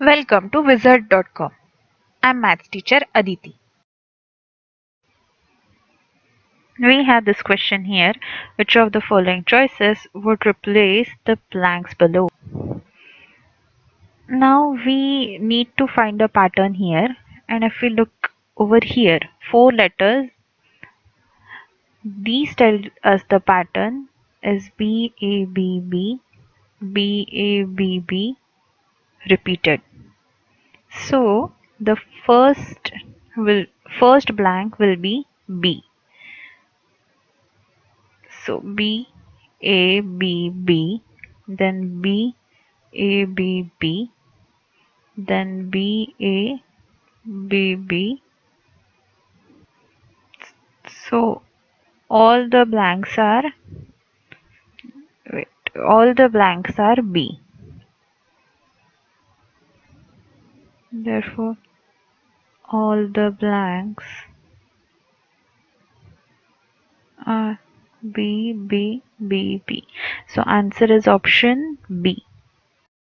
Welcome to wizard.com. I'm maths teacher Aditi. We have this question here. Which of the following choices would replace the blanks below? Now we need to find a pattern here, and if we look over here, 4 letters, these tell us the pattern is B A B B B A B B repeated. So the first blank will be B. So B A B B, then B A B B, then B A B B. So all the blanks are wait, all the blanks are B. Therefore, all the blanks are B B B B. So answer is option B.